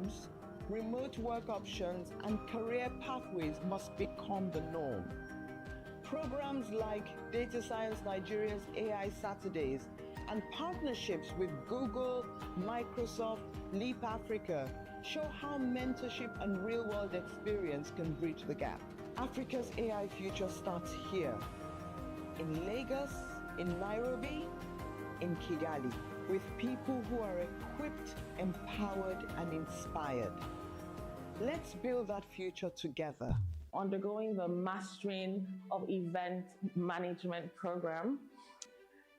programs, remote work options, and career pathways must become the norm. Programs like Data Science Nigeria's AI Saturdays and partnerships with Google, Microsoft, Leap Africa show how mentorship and real-world experience can bridge the gap. Africa's AI future starts here, in Lagos, in Nairobi, in Kigali, with people who are equipped, empowered, and inspired. Let's build that future together. Undergoing the Mastering of Event Management program.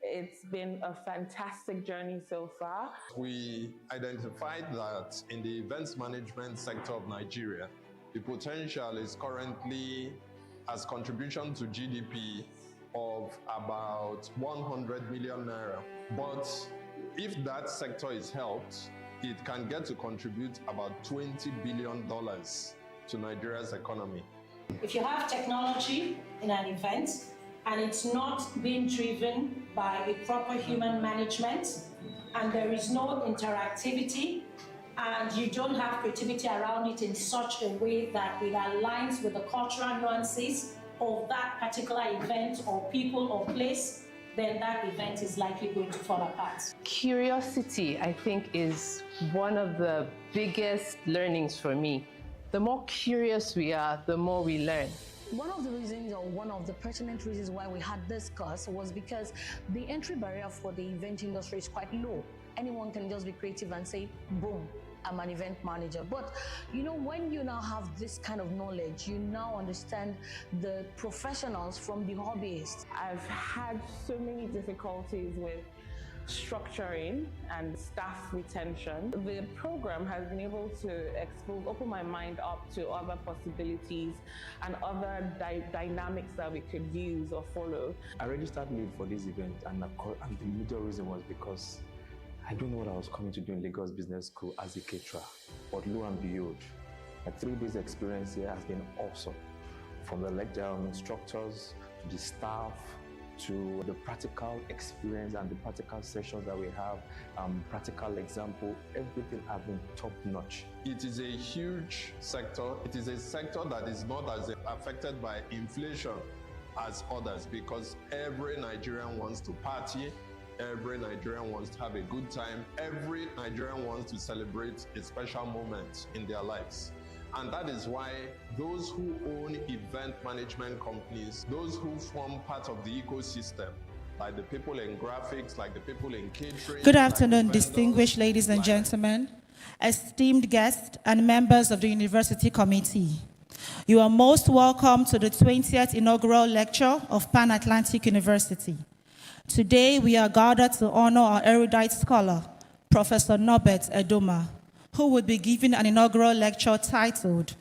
It's been a fantastic journey so far. We identified that in the events management sector of Nigeria, the potential is currently, as contribution to GDP, of about 100 million naira. But if that sector is helped, it can get to contribute about $20 billion to Nigeria's economy. If you have technology in an event and it's not being driven by a proper human management, and there is no interactivity, and you don't have creativity around it in such a way that it aligns with the cultural nuances of that particular event or people or place, then that event is likely going to fall apart. Curiosity, I think, is one of the biggest learnings for me. The more curious we are, the more we learn. One of the reasons, or one of the pertinent reasons why we had this course was because the entry barrier for the event industry is quite low. Anyone can just be creative and say, boom, I'm an event manager. But you know, when you now have this kind of knowledge, you now understand the professionals from the hobbyists. I've had so many difficulties with structuring and staff retention. The program has been able to open my mind up to other possibilities and other dynamics that we could use or follow. I registered late for this event, and the major reason was because I don't know what I was coming to do in Lagos Business School as a caterer. But lo and behold, my 3 days experience here has been awesome. From the lecture instructors to the staff, to the practical experience and the practical sessions that we have, practical example, everything has been top notch. It is a huge sector. It is a sector that is not as affected by inflation as others, because every Nigerian wants to party, every Nigerian wants to have a good time, every Nigerian wants to celebrate a special moment in their lives. And that is why those who own event management companies, those who form part of the ecosystem, like the people in graphics, like the people in catering. Good afternoon, distinguished ladies and gentlemen, esteemed guests, and members of the University Committee. You are most welcome to the 20th Inaugural Lecture of Pan-Atlantic University. Today, we are gathered to honor our erudite scholar, Professor Norbert Edomah, who will be giving an inaugural lecture titled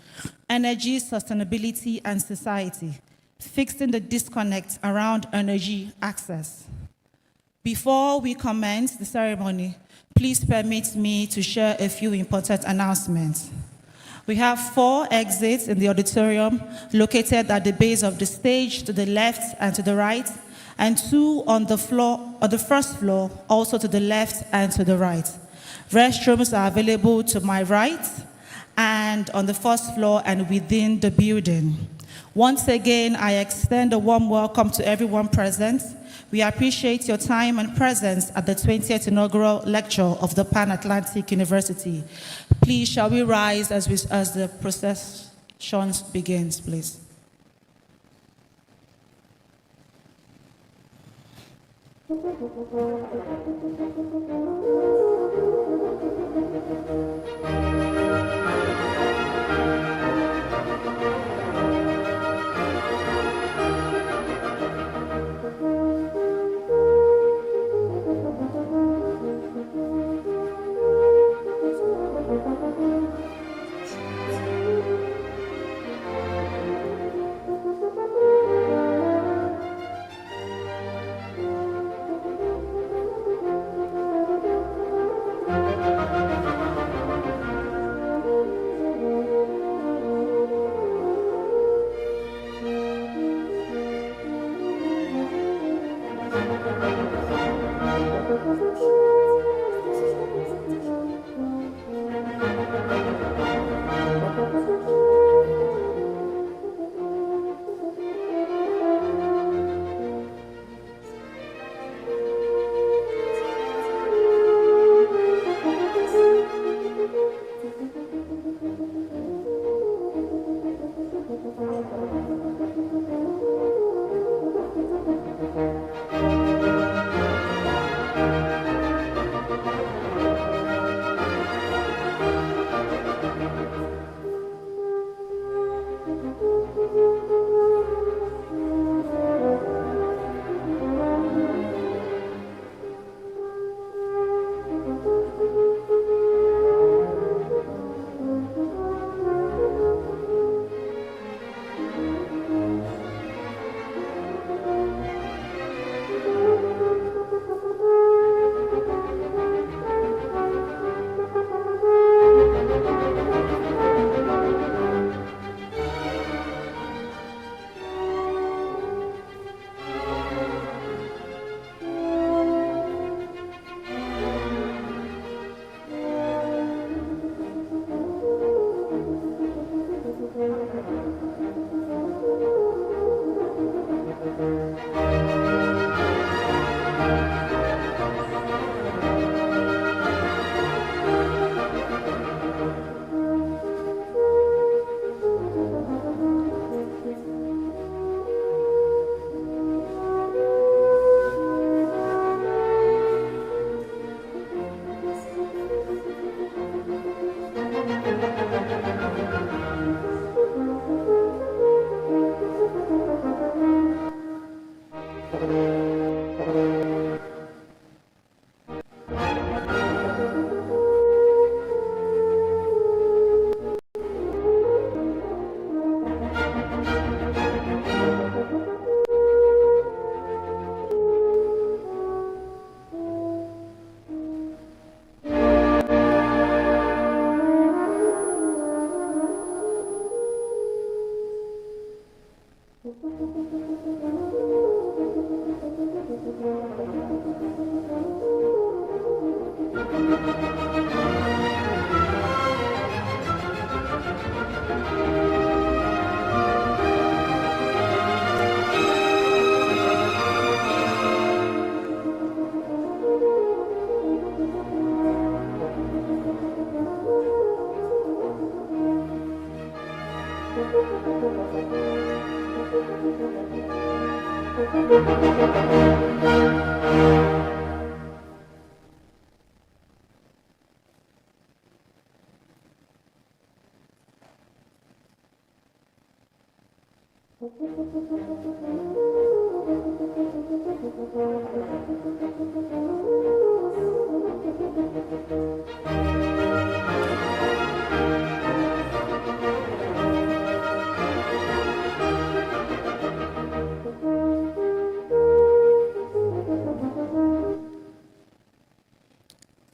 Energy, Sustainability, and Society, Fixing the Disconnect Around Energy Access. Before we commence the ceremony, please permit me to share a few important announcements. We have 4 exits in the auditorium located at the base of the stage to the left and to the right, and 2 on the first floor, also to the left and to the right. Restrooms are available to my right and on the first floor and within the building. Once again, I extend a warm welcome to everyone present. We appreciate your time and presence at the 20th Inaugural Lecture of the Pan-Atlantic University. Please, shall we rise as the procession begins, please?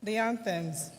The anthems.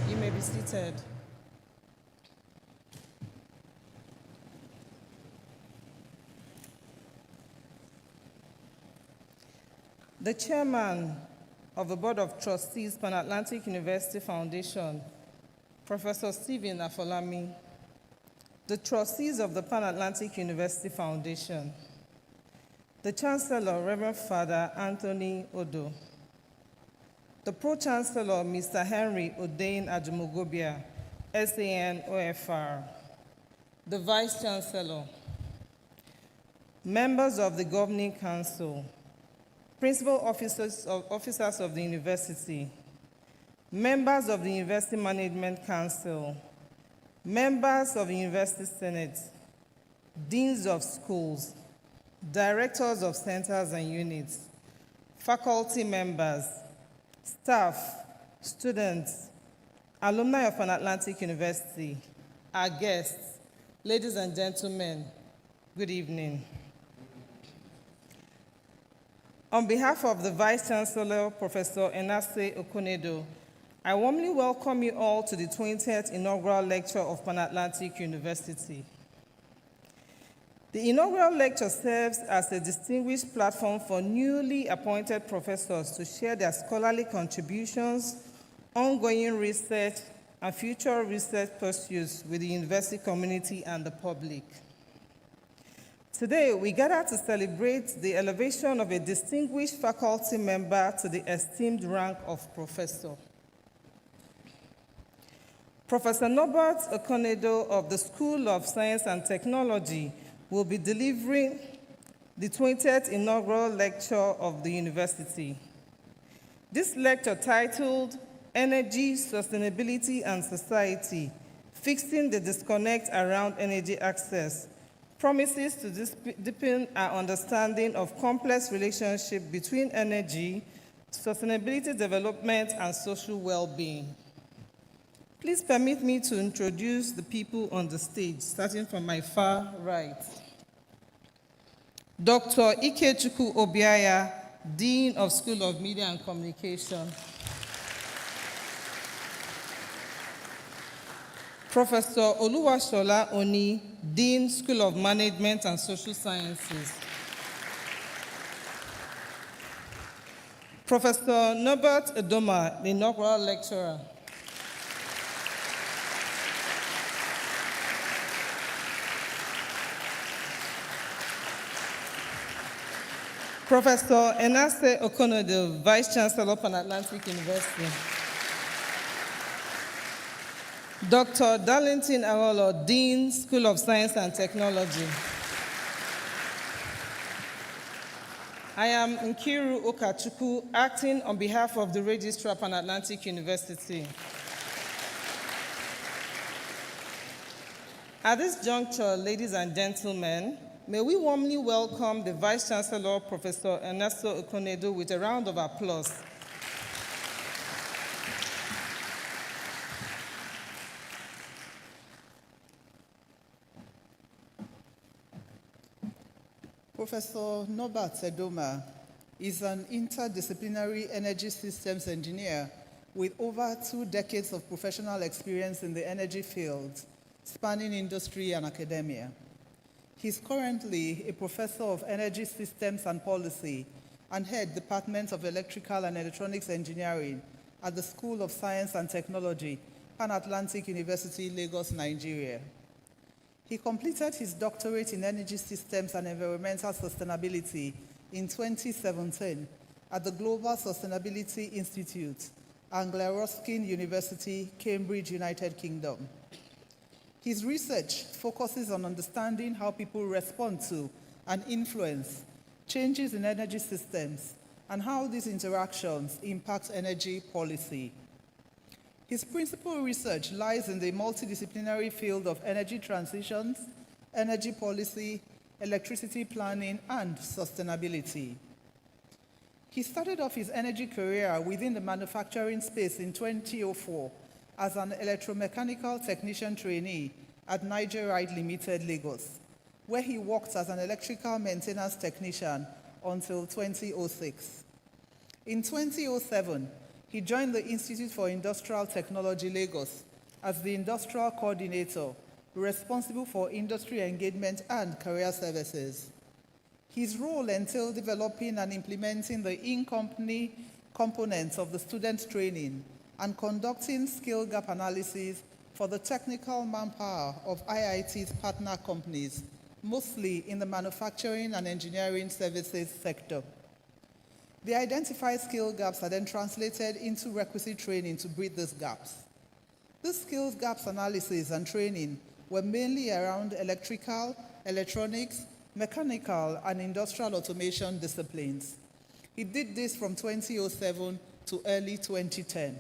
You may be seated. The chairman of the Board of Trustees, Pan-Atlantic University Foundation, Professor Stephen Afolami, the trustees of the Pan-Atlantic University Foundation, the Chancellor, Reverend Father Anthony Odo, the Pro-Chancellor, Mr. Henry Odein Ajumogobia, SAN OFR, the Vice-Chancellor, members of the Governing Council, principal officers of the university, members of the University Management Council, members of the University Senate, deans of schools, directors of centers and units, faculty members, staff, students, alumni of Pan-Atlantic University, our guests, ladies and gentlemen, good evening. On behalf of the Vice-Chancellor, Professor Enase Okonedo, I warmly welcome you all to the 20th Inaugural Lecture of Pan-Atlantic University. The inaugural lecture serves as a distinguished platform for newly appointed professors to share their scholarly contributions, ongoing research, and future research pursuits with the university community and the public. Today, we gather to celebrate the elevation of a distinguished faculty member to the esteemed rank of professor. Professor Norbert Edomah of the School of Science and Technology will be delivering the 20th inaugural lecture of the university. This lecture, titled Energy, Sustainability, and Society, Fixing the Disconnect Around Energy Access, promises to deepen our understanding of complex relationship between energy, sustainability development, and social well-being. Please permit me to introduce the people on the stage, starting from my far right. Dr. Ikechukwu Obiaya, Dean of School of Media and Communication. Professor Oluwasola Oni, Dean, School of Management and Social Sciences. Professor Norbert Edomah, the Inaugural Lecturer. Professor Enase Okonodo, Vice Chancellor, Pan Atlantic University. Dr. Darlington Awolo, Dean, School of Science and Technology. I am Nkiru Okachukwu, acting on behalf of the Registrar, Pan Atlantic University. At this juncture, ladies and gentlemen, may we warmly welcome the Vice Chancellor, Professor Ernesto Okonedo, with a round of applause. Professor Norbert Edomah is an interdisciplinary energy systems engineer with over 2 decades of professional experience in the energy field, spanning industry and academia. He's currently a professor of energy systems and policy and head Department of Electrical and Electronics Engineering at the School of Science and Technology, Pan Atlantic University, Lagos, Nigeria. He completed his doctorate in energy systems and environmental sustainability in 2017 at the Global Sustainability Institute, Anglia Ruskin University, Cambridge, United Kingdom. His research focuses on understanding how people respond to and influence changes in energy systems and how these interactions impact energy policy. His principal research lies in the multidisciplinary field of energy transitions, energy policy, electricity planning, and sustainability. He started off his energy career within the manufacturing space in 2004 as an electromechanical technician trainee at Nigerite Limited, Lagos, where he worked as an electrical maintenance technician until 2006. In 2007, he joined the Institute for Industrial Technology, Lagos, as the industrial coordinator, responsible for industry engagement and career services. His role entailed developing and implementing the in-company components of the student training and conducting skill gap analysis for the technical manpower of IIT's partner companies, mostly in the manufacturing and engineering services sector. The identified skill gaps are then translated into requisite training to bridge these gaps. This skills gaps analysis and training were mainly around electrical, electronics, mechanical, and industrial automation disciplines. He did this from 2007 to early 2010.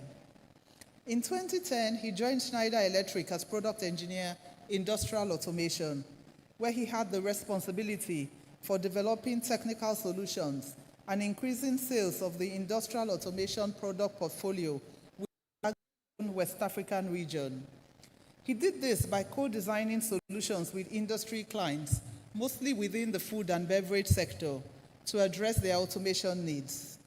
In 2010, he joined Schneider Electric as product engineer, industrial automation, where he had the responsibility for developing technical solutions and increasing sales of the industrial automation product portfolio within the West African region. He did this by co-designing solutions with industry clients, mostly within the food and beverage sector, to address their automation needs.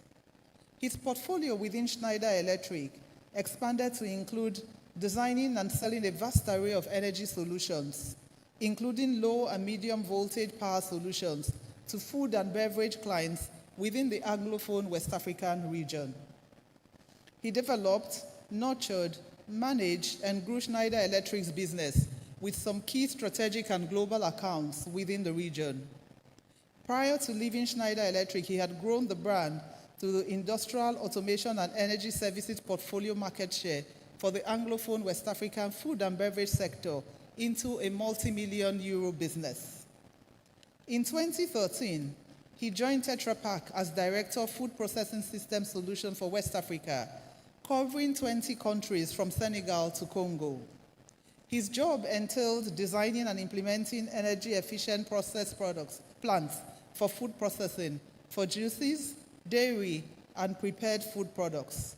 His portfolio within Schneider Electric expanded to include designing and selling a vast array of energy solutions, including low and medium voltage power solutions to food and beverage clients within the Anglophone West African region. He developed, nurtured, managed, and grew Schneider Electric's business with some key strategic and global accounts within the region. Prior to leaving Schneider Electric, he had grown the brand to the industrial automation and energy services portfolio market share for the Anglophone West African food and beverage sector into a multi-million euro business. In 2013, he joined Tetra Pak as Director of Food Processing System Solutions for West Africa, covering 20 countries from Senegal to Congo. His job entailed designing and implementing energy-efficient plants for food processing, for juices, dairy, and prepared food products.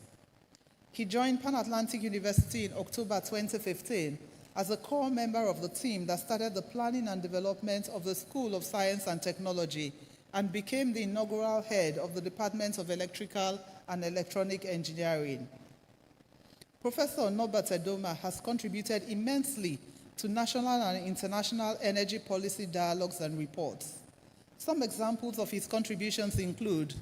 He joined Pan Atlantic University in October 2015 as a core member of the team that started the planning and development of the School of Science and Technology and became the inaugural head of the Department of Electrical and Electronic Engineering. Professor Norbert Edomah has contributed immensely to national and international energy policy dialogues and reports. Some examples of his contributions include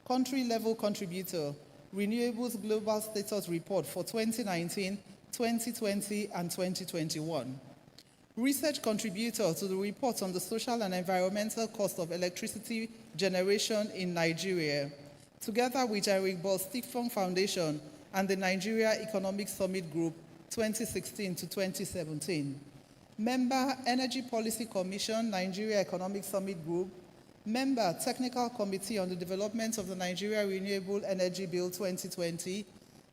country-level contributor, Renewables Global Status Report for 2019, 2020, and 2021. Research contributor to the report on the social and environmental cost of electricity generation in Nigeria, together with Eric Bol-Stiftung Foundation and the Nigeria Economic Summit Group 2016 to 2017. Member, Energy Policy Commission, Nigeria Economic Summit Group. Member, Technical Committee on the Development of the Nigeria Renewable Energy Bill 2020.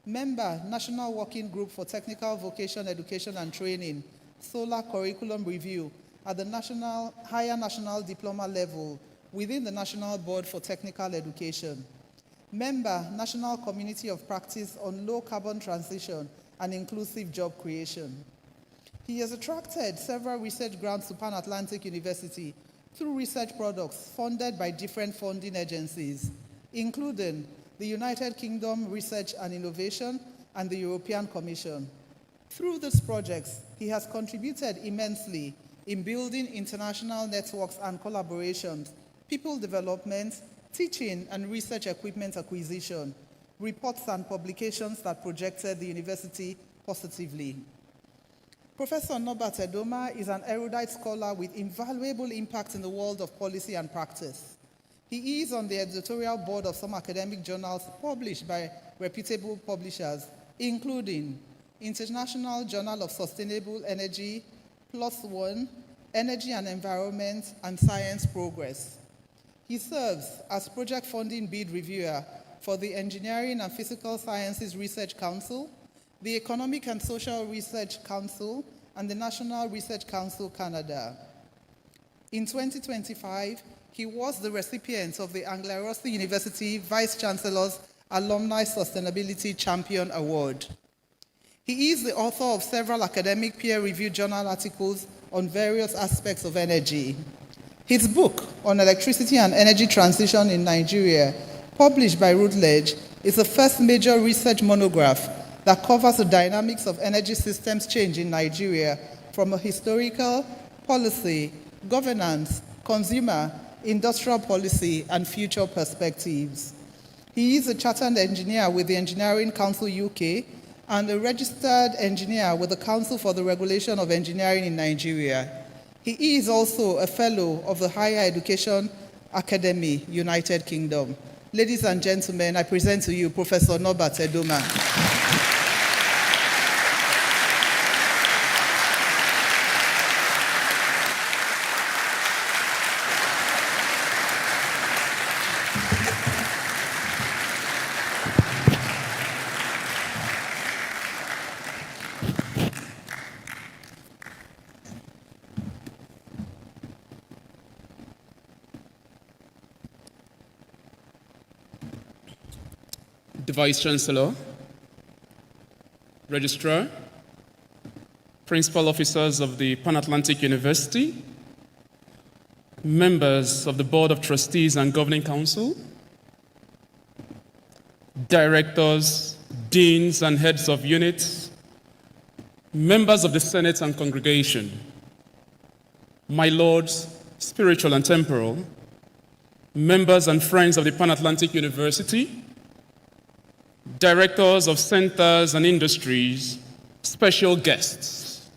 Member, National Working Group for Technical Vocation Education and Training, Solar Curriculum Review at the Higher National Diploma level within the National Board for Technical Education. Member, National Community of Practice on Low Carbon Transition and Inclusive Job Creation. He has attracted several research grants to Pan Atlantic University through research products funded by different funding agencies, including the United Kingdom Research and Innovation and the European Commission. Through these projects, he has contributed immensely in building international networks and collaborations, people development, teaching and research equipment acquisition, reports and publications that projected the university positively. Professor Norbert Edomah is an erudite scholar with invaluable impact in the world of policy and practice. He is on the editorial board of some academic journals published by reputable publishers, including International Journal of Sustainable Energy, PLOS ONE, Energy and Environment, and Science Progress. He serves as project funding bid reviewer for the Engineering and Physical Sciences Research Council, the Economic and Social Research Council, and the National Research Council Canada. In 2025, he was the recipient of the Anglia-Rusty University Vice-Chancellor's Alumni Sustainability Champion Award. He is the author of several academic peer-reviewed journal articles on various aspects of energy. His book on electricity and energy transition in Nigeria, published by Routledge, is the first major research monograph that covers the dynamics of energy systems change in Nigeria from a historical, policy, governance, consumer, industrial policy, and future perspectives. He is a chartered engineer with the Engineering Council UK and a registered engineer with the Council for the Regulation of Engineering in Nigeria. He is also a fellow of the Higher Education Academy, United Kingdom. Ladies and gentlemen, I present to you Professor Norbert Edomah. The Vice-Chancellor, Registrar, Principal Officers of the Pan Atlantic University, members of the Board of Trustees and Governing Council, directors, deans and heads of units, members of the Senate and congregation, my lords, spiritual and temporal, members and friends of the Pan Atlantic University, directors of centers and industries, special guests,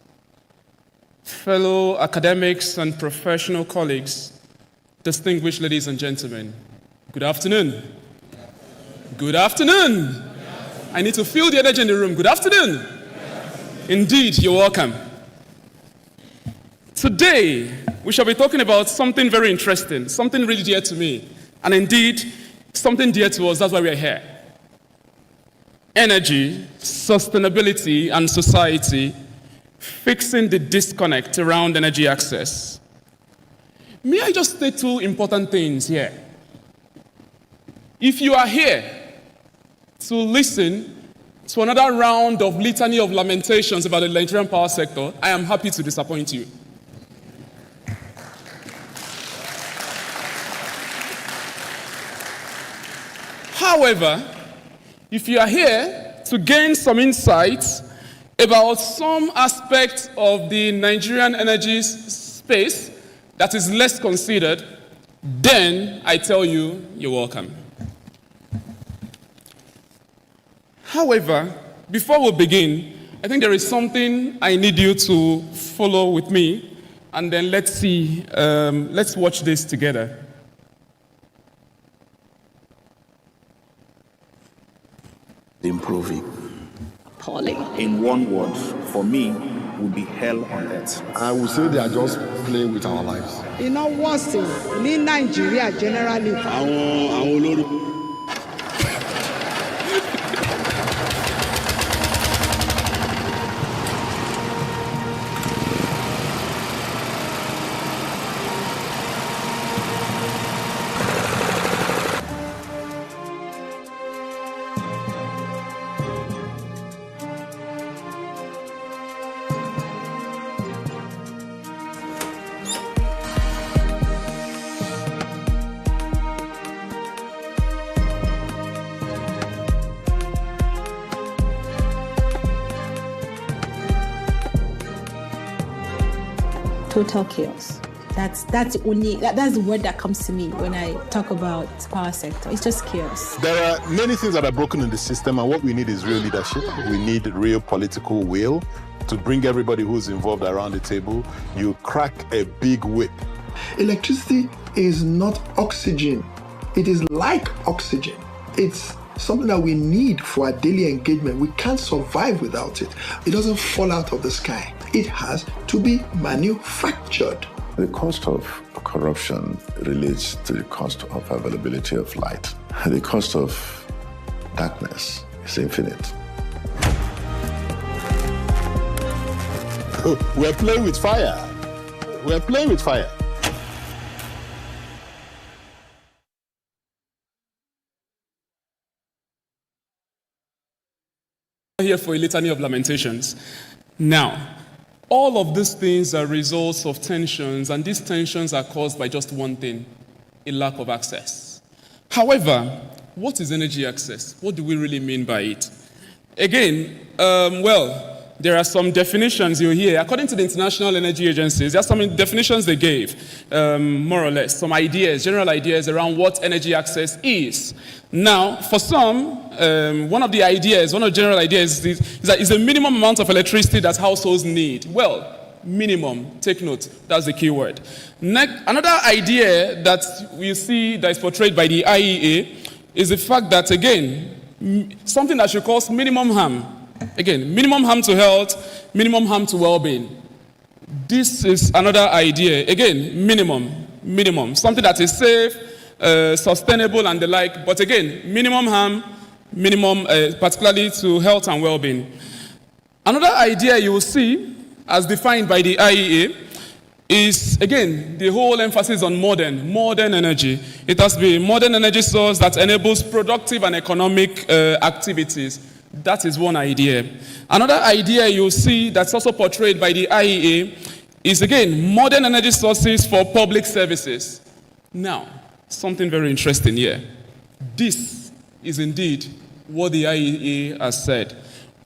fellow academics and professional colleagues, distinguished ladies and gentlemen, good afternoon. Good afternoon. I need to feel the energy in the room. Good afternoon. Indeed, you're welcome. Today, we shall be talking about something very interesting, something really dear to me, and indeed, something dear to us. That's why we're here. Energy, sustainability, and society fixing the disconnect around energy access. May I just say two important things here? If you are here to listen to another round of litany of lamentations about the Nigerian power sector, I am happy to disappoint you. However, if you are here to gain some insights about some aspect of the Nigerian energy space that is less considered, then I tell you, you're welcome. However, before we begin, I think there is something I need you to follow with me, and then let's see, let's watch this together. Improving. Appalling. In one word, for me, would be hell on earth. I would say they are just playing with our lives. Iná wọ́n sì ní Nàìjíríà generally. Àwọn olórí. Total chaos. That's the word that comes to me when I talk about power sector. It's just chaos. There are many things that are broken in the system, and what we need is real leadership. We need real political will to bring everybody who's involved around the table. You crack a big whip. Electricity is not oxygen. It is like oxygen. It's something that we need for our daily engagement. We can't survive without it. It doesn't fall out of the sky. It has to be manufactured. The cost of corruption relates to the cost of availability of light. The cost of darkness is infinite. We're playing with fire. We're playing with fire. Here for a litany of lamentations. Now, all of these things are results of tensions, and these tensions are caused by just one thing: a lack of access. However, what is energy access? What do we really mean by it? Again, there are some definitions you hear. According to the International Energy Agencies, there are some definitions they gave, more or less, some ideas, general ideas around what energy access is. Now, for some, one of the general ideas is that it's a minimum amount of electricity that households need. Well, minimum, take note, that's the key word. Another idea that we see that is portrayed by the IEA is the fact that, again, something that should cause minimum harm. Again, minimum harm to health, minimum harm to well-being. This is another idea. Again, minimum. Something that is safe, sustainable, and the like. But again, minimum harm, particularly to health and well-being. Another idea you will see, as defined by the IEA, is, again, the whole emphasis on modern energy. It has to be a modern energy source that enables productive and economic activities. That is one idea. Another idea you'll see that's also portrayed by the IEA is, again, modern energy sources for public services. Now, something very interesting here. This is indeed what the IEA has said.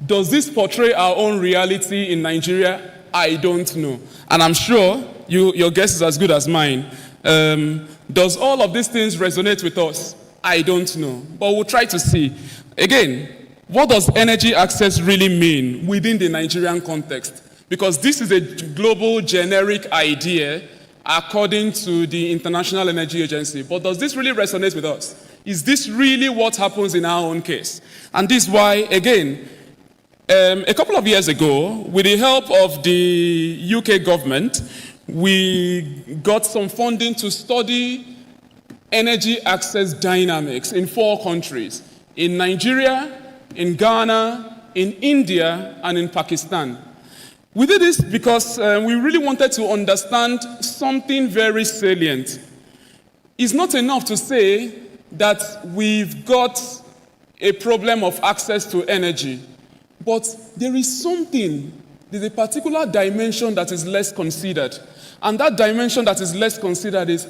Does this portray our own reality in Nigeria? I don't know. And I'm sure your guess is as good as mine. Does all of these things resonate with us? I don't know. But we'll try to see. Again, what does energy access really mean within the Nigerian context? Because this is a global generic idea according to the International Energy Agency. But does this really resonate with us? Is this really what happens in our own case? And this is why, again, a couple of years ago, with the help of the UK government, we got some funding to study energy access dynamics in 4 countries: in Nigeria, in Ghana, in India, and in Pakistan. We did this because we really wanted to understand something very salient. It's not enough to say that we've got a problem of access to energy, but there's a particular dimension that is less considered. And that dimension that is less considered is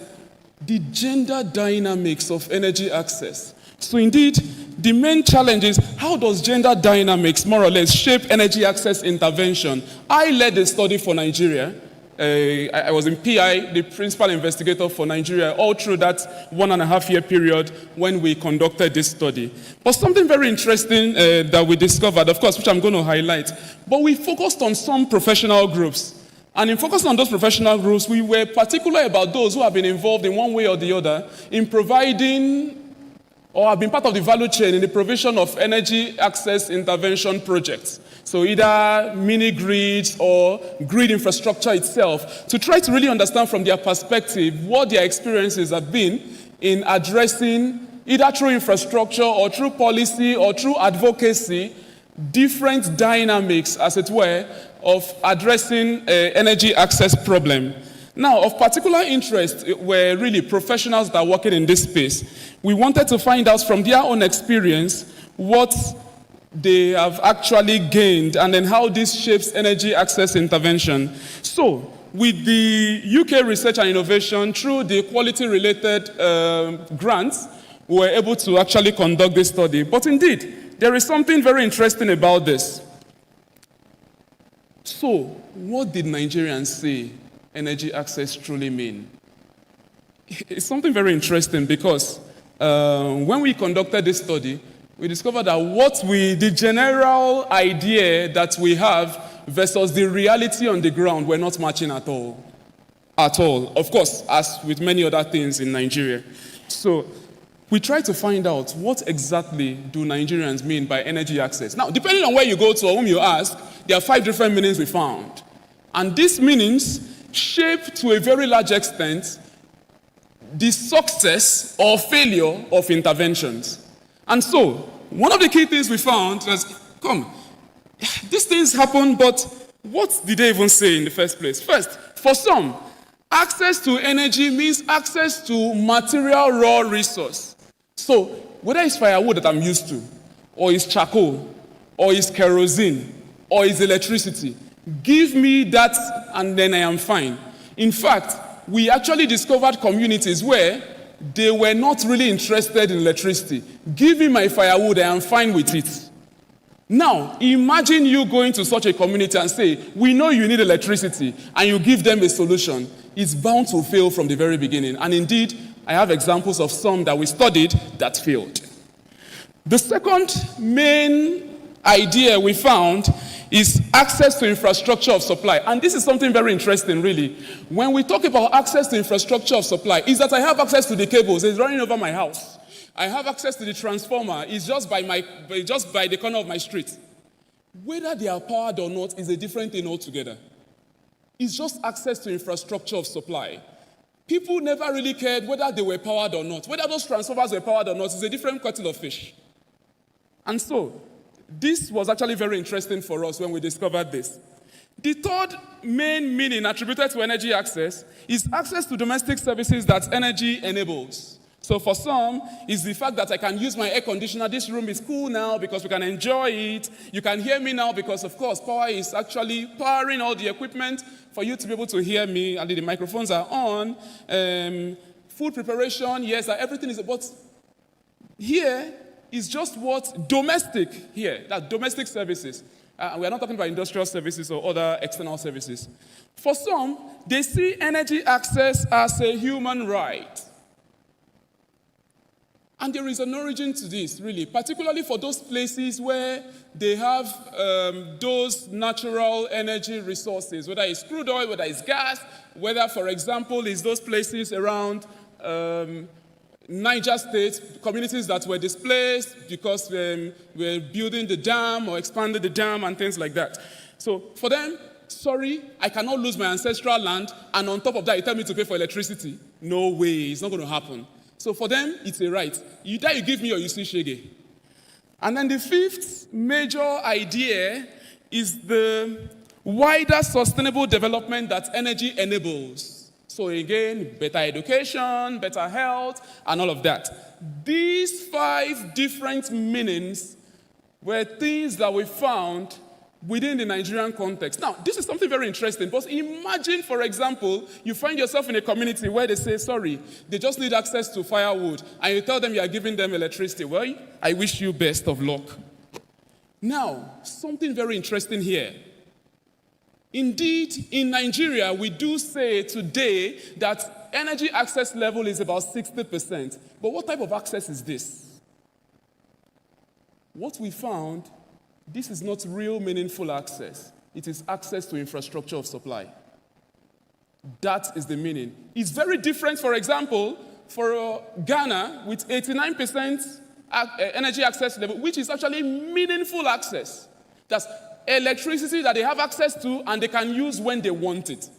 the gender dynamics of energy access. So indeed, the main challenge is, how does gender dynamics more or less shape energy access intervention? I led a study for Nigeria. I was in PI, the principal investigator for Nigeria, all through that 1.5-year period when we conducted this study. But something very interesting that we discovered, of course, which I'm going to highlight, but we focused on some professional groups. And in focusing on those professional groups, we were particular about those who have been involved in one way or the other in providing or have been part of the value chain in the provision of energy access intervention projects. So either mini grids or grid infrastructure itself, to try to really understand from their perspective what their experiences have been in addressing, either through infrastructure or through policy or through advocacy, different dynamics, as it were, of addressing energy access problem. Now, of particular interest were really professionals that are working in this space. We wanted to find out from their own experience what they have actually gained and then how this shapes energy access intervention. So, with the UK Research and Innovation, through the quality-related grants, we were able to actually conduct this study. But indeed, there is something very interesting about this. So, what did Nigerians say energy access truly mean? It's something very interesting because when we conducted this study, we discovered that the general idea that we have versus the reality on the ground were not matching at all. At all. Of course, as with many other things in Nigeria. So, we tried to find out what exactly do Nigerians mean by energy access. Now, depending on where you go to or whom you ask, there are 5 different meanings we found. And these meanings shape to a very large extent the success or failure of interventions. And so, one of the key things we found was, these things happen, but what did they even say in the first place? First, for some, access to energy means access to material raw resource. So, whether it's firewood that I'm used to, or it's charcoal, or it's kerosene, or it's electricity, give me that and then I am fine. In fact, we actually discovered communities where they were not really interested in electricity. Give me my firewood, I am fine with it. Now, imagine you going to such a community and say, we know you need electricity, and you give them a solution. It's bound to fail from the very beginning. And indeed, I have examples of some that we studied that failed. The second main idea we found is access to infrastructure of supply. And this is something very interesting, really. When we talk about access to infrastructure of supply, is that I have access to the cables. It's running over my house. I have access to the transformer. It's just by the corner of my street. Whether they are powered or not is a different thing altogether. It's just access to infrastructure of supply. People never really cared whether they were powered or not. Whether those transformers were powered or not is a different kettle of fish. And so, this was actually very interesting for us when we discovered this. The third main meaning attributed to energy access is access to domestic services that energy enables. So for some, it's the fact that I can use my air conditioner. This room is cool now because we can enjoy it. You can hear me now because, of course, power is actually powering all the equipment for you to be able to hear me. And the microphones are on. Food preparation, yes, everything is about. Here is just what domestic here, that domestic services. We are not talking about industrial services or other external services. For some, they see energy access as a human right. And there is an origin to this, really, particularly for those places where they have those natural energy resources, whether it's crude oil, whether it's gas, whether, for example, it's those places around Niger State, communities that were displaced because we're building the dam or expanding the dam and things like that. So for them, sorry, I cannot lose my ancestral land, and on top of that, you tell me to pay for electricity. No way, it's not going to happen. So for them, it's a right. Either you give me or you see shege. And then the fifth major idea is wider sustainable development that energy enables. So again, better education, better health, and all of that. These 5 different meanings were things that we found within the Nigerian context. Now, this is something very interesting, because imagine, for example, you find yourself in a community where they say, sorry, they just need access to firewood, and you tell them you are giving them electricity. Well, I wish you best of luck. Now, something very interesting here. Indeed, in Nigeria, we do say today that energy access level is about 60%. But what type of access is this? What we found, this is not real meaningful access. It is access to infrastructure of supply. That is the meaning. It's very different, for example, for Ghana with 89% energy access level, which is actually meaningful access. That's electricity that they have access to and they can use when they want it.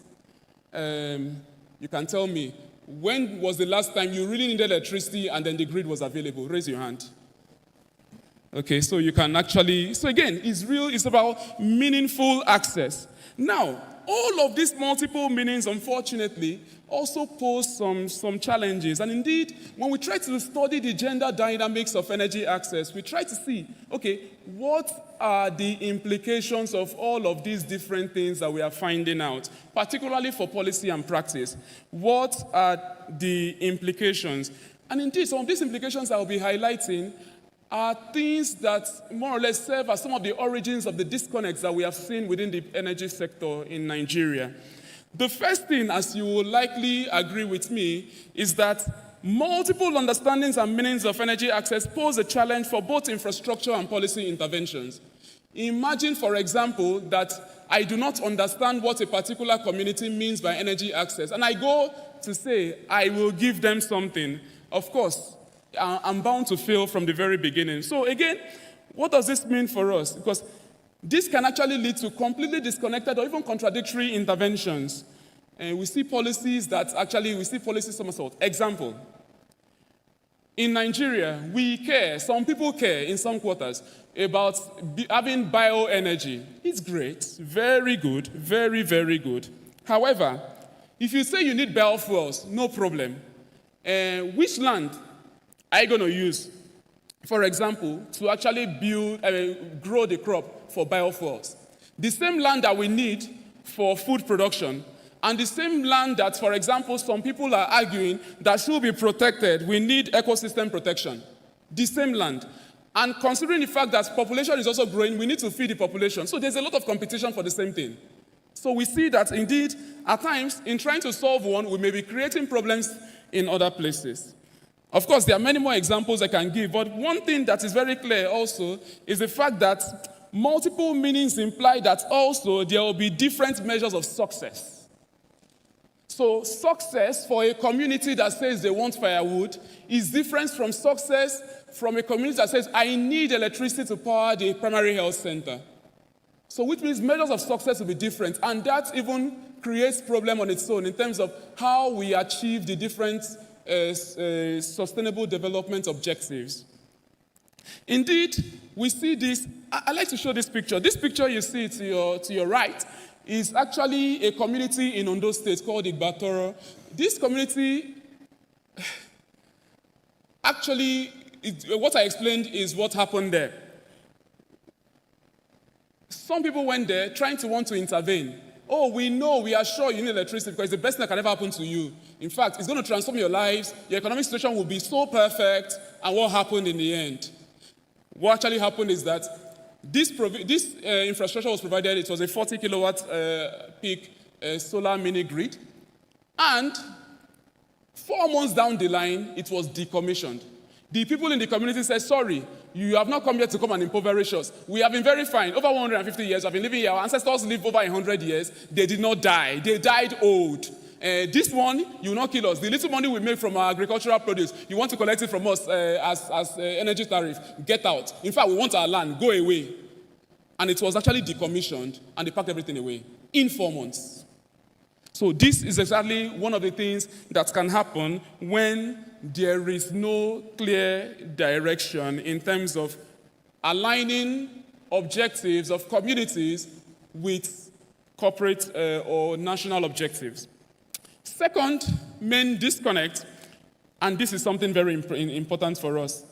You can tell me, when was the last time you really needed electricity and then the grid was available? Raise your hand. Okay, so you can actually, so again, it's about meaningful access. Now, all of these multiple meanings, unfortunately, also pose some challenges. And indeed, when we try to study the gender dynamics of energy access, we try to see, okay, what are the implications of all of these different things that we are finding out, particularly for policy and practice? What are the implications? And indeed, some of these implications I will be highlighting are things that more or less serve as some of the origins of the disconnects that we have seen within the energy sector in Nigeria. The first thing, as you will likely agree with me, is that multiple understandings and meanings of energy access pose a challenge for both infrastructure and policy interventions. Imagine, for example, that I do not understand what a particular community means by energy access, and I go to say, I will give them something. Of course, I'm bound to fail from the very beginning. So again, what does this mean for us? Because this can actually lead to completely disconnected or even contradictory interventions. And we see policies somersault. Example, in Nigeria, we care, some people care in some quarters about having bioenergy. It's great, very good, very, very good. However, if you say you need biofuels, no problem. Which land are you going to use, for example, to actually grow the crop for biofuels? The same land that we need for food production, and the same land that, for example, some people are arguing that should be protected, we need ecosystem protection. The same land. And considering the fact that population is also growing, we need to feed the population. So there's a lot of competition for the same thing. So we see that indeed, at times, in trying to solve one, we may be creating problems in other places. Of course, there are many more examples I can give, but one thing that is very clear also is the fact that multiple meanings imply that also there will be different measures of success. So success for a community that says they want firewood is different from success from a community that says, I need electricity to power the primary health center. So which means measures of success will be different, and that even creates problem on its own in terms of how we achieve the different sustainable development objectives. Indeed, we see this. I like to show this picture. This picture you see to your right is actually a community in Ondo State called Igbatoro. This community, actually, what I explained is what happened there. Some people went there trying to want to intervene. Oh, we are sure you need electricity because it's the best thing that can ever happen to you. In fact, it's going to transform your lives. Your economic situation will be so perfect. And what happened in the end? What actually happened is that this infrastructure was provided. It was a 40 kilowatt peak solar mini grid. And 4 months down the line, it was decommissioned. The people in the community said, sorry, you have not come here to come and impoverish us. We have been very fine. Over 150 years, I've been living here. Our ancestors lived over 100 years. They did not die. They died old. This one, you will not kill us. The little money we make from our agricultural produce, you want to collect it from us as energy tariff. Get out. In fact, we want our land. Go away. And it was actually decommissioned, and they packed everything away in 4 months. So this is exactly one of the things that can happen when there is no clear direction in terms of aligning objectives of communities with corporate or national objectives. Second main disconnect, and this is something very important for us.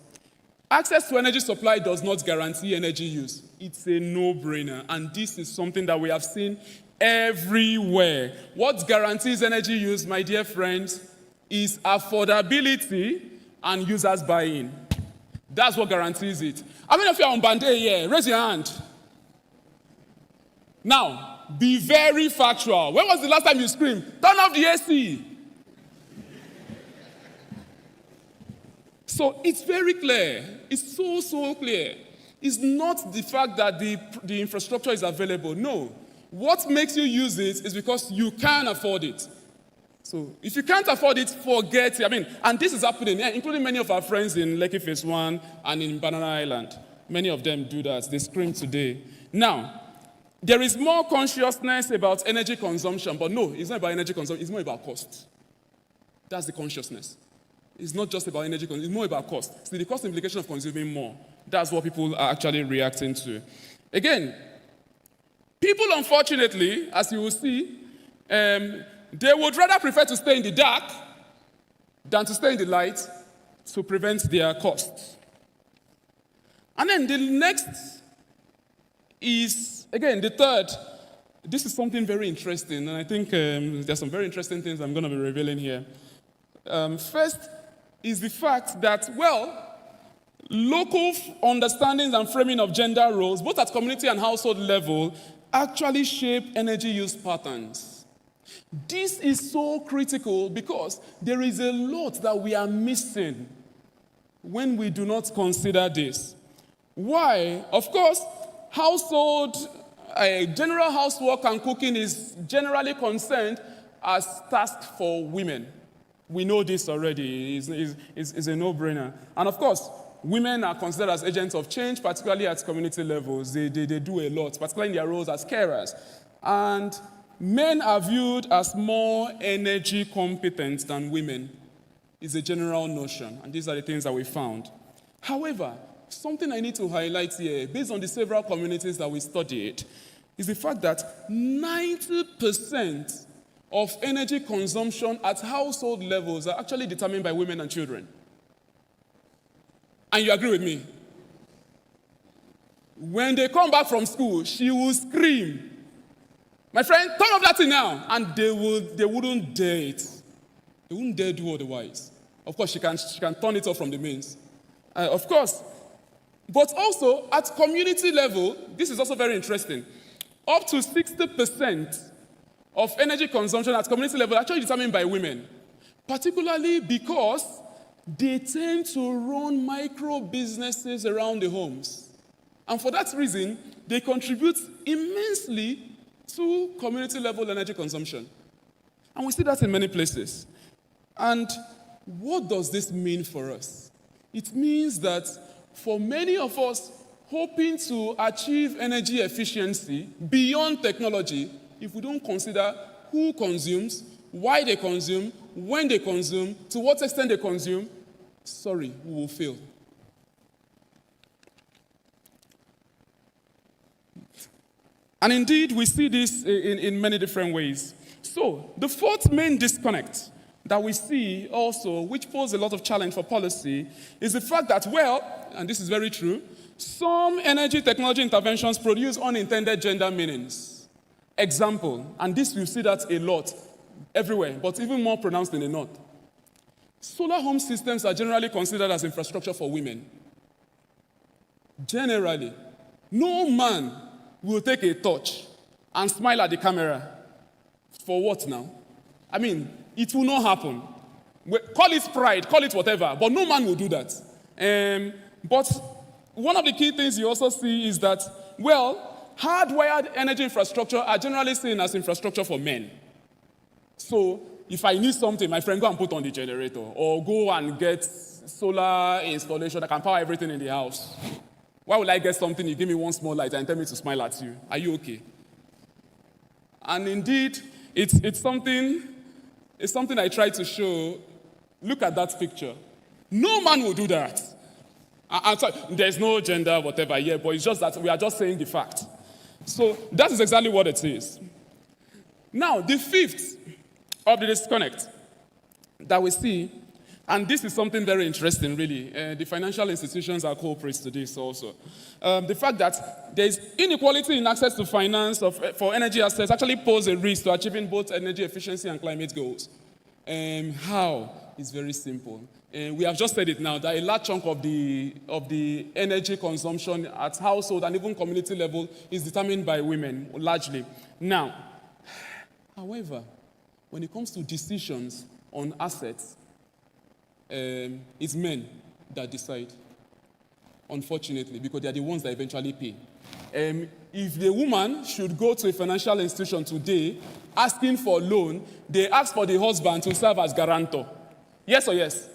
Access to energy supply does not guarantee energy use. It's a no-brainer, and this is something that we have seen everywhere. What guarantees energy use, my dear friends, is affordability and users buy-in. That's what guarantees it. How many of you are on band A here? Raise your hand. Now, be very factual. When was the last time you screamed, turn off the AC? So it's very clear. It's so clear. It's not the fact that the infrastructure is available. No. What makes you use it is because you can afford it. So if you can't afford it, forget it. And this is happening, including many of our friends in Lekki Phase 1 and in Banana Island. Many of them do that. They scream today. Now, there is more consciousness about energy consumption, but no, it's not about energy consumption, it's more about cost. That's the consciousness. It's not just about energy consumption, it's more about cost. See, the cost implication of consuming more, that's what people are actually reacting to. Again, people, unfortunately, as you will see, they would rather prefer to stay in the dark than to stay in the light to prevent their costs. And then the next is, again, the third. This is something very interesting, and I think there's some very interesting things I'm going to be revealing here. First is the fact that, local understandings and framing of gender roles, both at community and household level, actually shape energy use patterns. This is so critical because there is a lot that we are missing when we do not consider this. Why? Of course, general housework and cooking is generally concerned as tasks for women. We know this already. It's a no-brainer. And of course, women are considered as agents of change, particularly at community levels. They do a lot, particularly in their roles as carers. And men are viewed as more energy competent than women. It's a general notion, and these are the things that we found. However, something I need to highlight here, based on the several communities that we studied, is the fact that 90% of energy consumption at household levels are actually determined by women and children. And you agree with me? When they come back from school, she will scream, "My friend, turn off that thing now!" And they wouldn't dare it. They wouldn't dare do otherwise. Of course, she can turn it off from the mains. Of course. But also, at community level, this is also very interesting. Up to 60% of energy consumption at community level are actually determined by women, particularly because they tend to run micro businesses around the homes. And for that reason, they contribute immensely to community level energy consumption. And we see that in many places. And what does this mean for us? It means that for many of us hoping to achieve energy efficiency beyond technology, if we don't consider who consumes, why they consume, when they consume, to what extent they consume, we will fail. And indeed, we see this in many different ways. So, the fourth main disconnect that we see also, which poses a lot of challenge for policy, is the fact that, and this is very true, some energy technology interventions produce unintended gender meanings. Example, and this you see that a lot everywhere, but even more pronounced in the north. Solar home systems are generally considered as infrastructure for women. Generally. No man will take a torch and smile at the camera. For what now? It will not happen. Call it pride, call it whatever, but no man will do that. But one of the key things you also see is that, hardwired energy infrastructure are generally seen as infrastructure for men. So, if I need something, my friend, go and put on the generator, or go and get solar installation that can power everything in the house. Why would I get something, you give me one small light and tell me to smile at you? Are you okay? And indeed, it's something I try to show. Look at that picture. No man will do that. I'm sorry, there's no gender, whatever, but it's just that we are just saying the fact. So that is exactly what it is. Now, the fifth of the disconnect that we see, and this is something very interesting, really. The financial institutions are culprits to this also. The fact that there is inequality in access to finance for energy assets actually pose a risk to achieving both energy efficiency and climate goals. How? It's very simple. We have just said it now, that a large chunk of the energy consumption at household and even community level is determined by women, largely. Now, however, when it comes to decisions on assets, it's men that decide, unfortunately, because they are the ones that eventually pay. If the woman should go to a financial institution today asking for a loan, they ask for the husband to serve as guarantor. Yes or yes?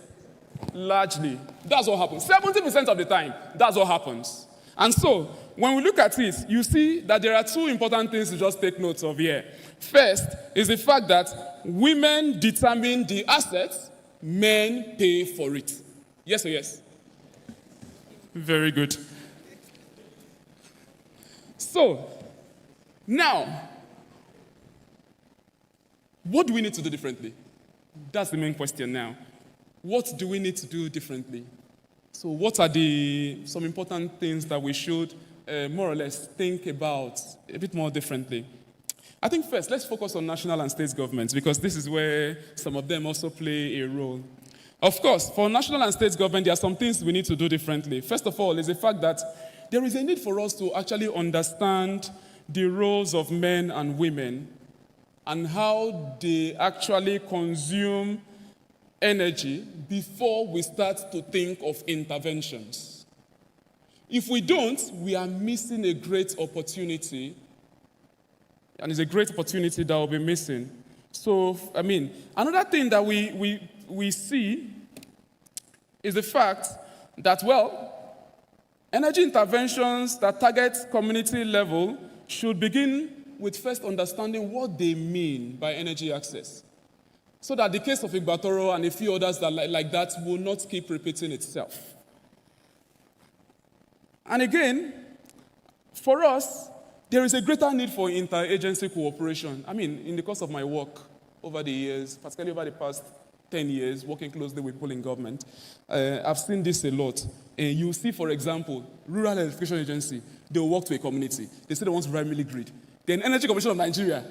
Largely. That's what happens. 70% of the time, that's what happens. And so, when we look at it, you see that there are two important things to just take note of here. First is the fact that women determine the assets, men pay for it. Yes or yes? Very good. So, now, what do we need to do differently? That's the main question now. What do we need to do differently? So what are some important things that we should more or less think about a bit more differently? I think first, let's focus on national and state governments, because this is where some of them also play a role. Of course, for national and state government, there are some things we need to do differently. First of all is the fact that there is a need for us to actually understand the roles of men and women and how they actually consume energy before we start to think of interventions. If we don't, we are missing a great opportunity, and it's a great opportunity that we'll be missing. So, another thing that we see is the fact that, energy interventions that target community level should begin with first understanding what they mean by energy access, so that the case of Igbatoro and a few others that like that will not keep repeating itself. And again, for us, there is a greater need for interagency cooperation. In the course of my work over the years, particularly over the past 10 years, working closely with people in government, I've seen this a lot. You see, for example, Rural Electrification Agency, they will work to a community. They say they want to run mini grid. Then Energy Commission of Nigeria,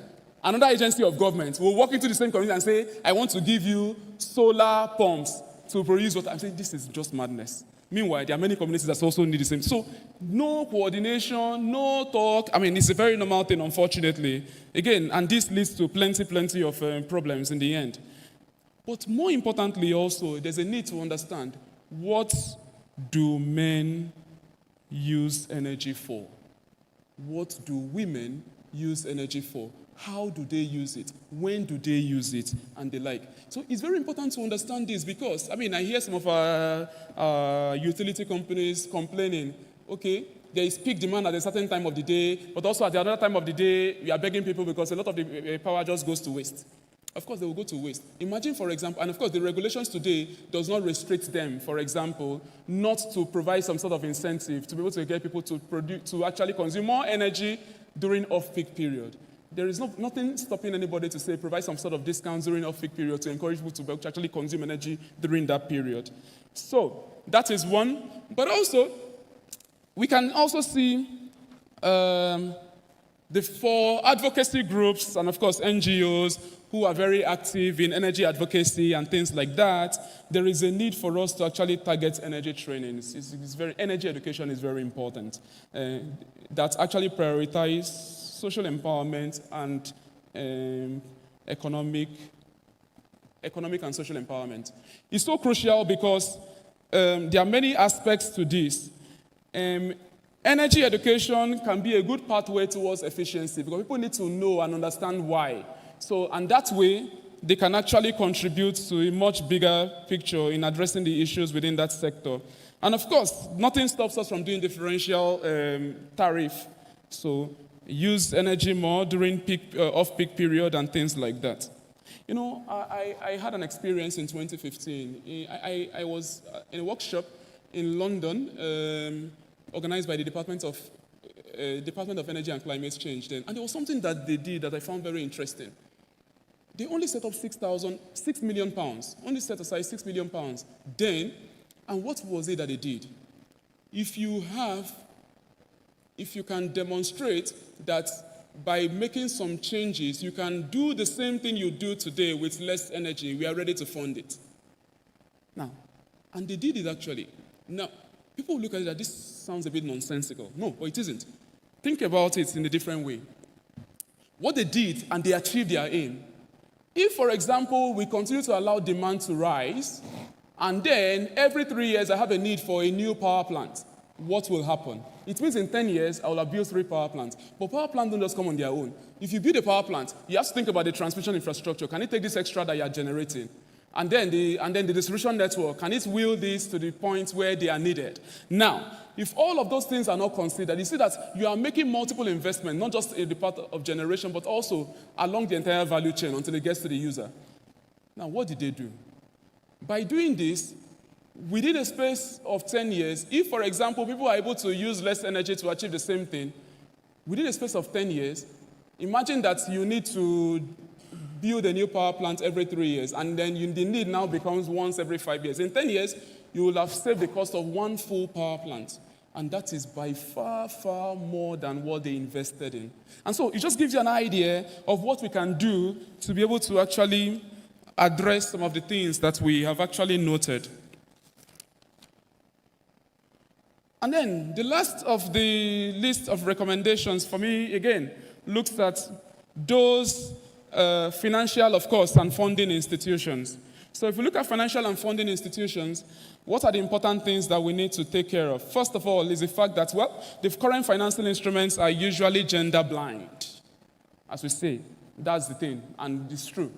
another agency of government, will walk into the same community and say, I want to give you solar pumps to produce water. I'm saying this is just madness. Meanwhile, there are many communities that also need the same. So, no coordination, no talk. It's a very normal thing, unfortunately. Again, and this leads to plenty of problems in the end. But more importantly also, there's a need to understand, what do men use energy for? What do women use energy for? How do they use it? When do they use it? And the like. So it's very important to understand this, because, I hear some of our utility companies complaining, okay, there is peak demand at a certain time of the day, but also at the other time of the day, we are begging people because a lot of the power just goes to waste. Of course, they will go to waste. Imagine, for example, and of course, the regulations today does not restrict them, for example, not to provide some sort of incentive to be able to get people to actually consume more energy during off-peak period. There is nothing stopping anybody to say provide some sort of discounts during off-peak period to encourage people to actually consume energy during that period. So that is one. But also, we can also see for advocacy groups and, of course, NGOs who are very active in energy advocacy and things like that, there is a need for us to actually target energy training. Energy education is very important. That actually prioritize social empowerment and economic and social empowerment. It's so crucial because there are many aspects to this. Energy education can be a good pathway towards efficiency, because people need to know and understand why. And that way, they can actually contribute to a much bigger picture in addressing the issues within that sector. And of course, nothing stops us from doing differential tariff. So use energy more during off-peak period and things like that. I had an experience in 2015. I was in a workshop in London, organized by the Department of Department of Energy and Climate Change then, and there was something that they did that I found very interesting. They only set up 6 million pounds, only set aside 6 million pounds then, and what was it that they did? If you can demonstrate that by making some changes, you can do the same thing you do today with less energy, we are ready to fund it. Now, and they did it actually. Now, people look at it that this sounds a bit nonsensical. No, but it isn't. Think about it in a different way. What they did, and they achieved their aim. If, for example, we continue to allow demand to rise, and then every 3 years I have a need for a new power plant, what will happen? It means in 10 years, I will have built 3 power plants. But power plants don't just come on their own. If you build a power plant, you have to think about the transmission infrastructure. Can it take this extra that you are generating? And then the distribution network, can it wheel this to the point where they are needed? Now, if all of those things are not considered, you see that you are making multiple investments, not just in the part of generation, but also along the entire value chain until it gets to the user. Now, what did they do? By doing this, within a space of 10 years, if, for example, people are able to use less energy to achieve the same thing, within a space of 10 years, imagine that you need to build a new power plant every 3 years, and then the need now becomes once every 5 years. In 10 years, you will have saved the cost of 1 full power plant. And that is by far, far more than what they invested in. And so it just gives you an idea of what we can do to be able to actually address some of the things that we have actually noted. And then the last of the list of recommendations for me, again, looks at those financial, of course, and funding institutions. So if we look at financial and funding institutions, what are the important things that we need to take care of? First of all is the fact that, well, the current financial instruments are usually gender blind. As we say, that's the thing, and it's true.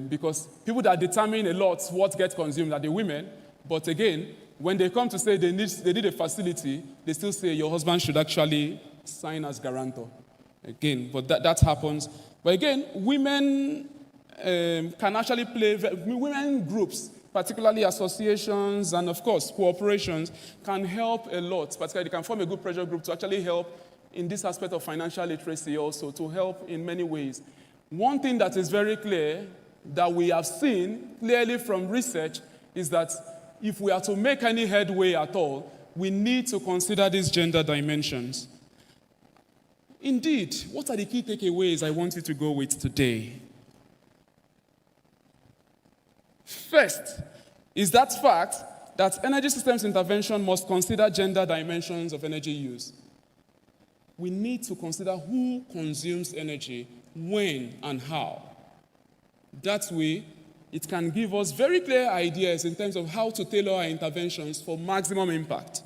Because people that determine a lot what gets consumed are the women, but again, when they come to say they need a facility, they still say your husband should actually sign as guarantor. Again, but that happens. But again, women can actually play, women groups, particularly associations and of course corporations, can help a lot. Particularly they can form a good pressure group to actually help in this aspect of financial literacy also, to help in many ways. One thing that is very clear that we have seen clearly from research is that if we are to make any headway at all, we need to consider these gender dimensions. Indeed, what are the key takeaways I want you to go with today? First is that fact that energy systems intervention must consider gender dimensions of energy use. We need to consider who consumes energy, when, and how. That way, it can give us very clear ideas in terms of how to tailor our interventions for maximum impact.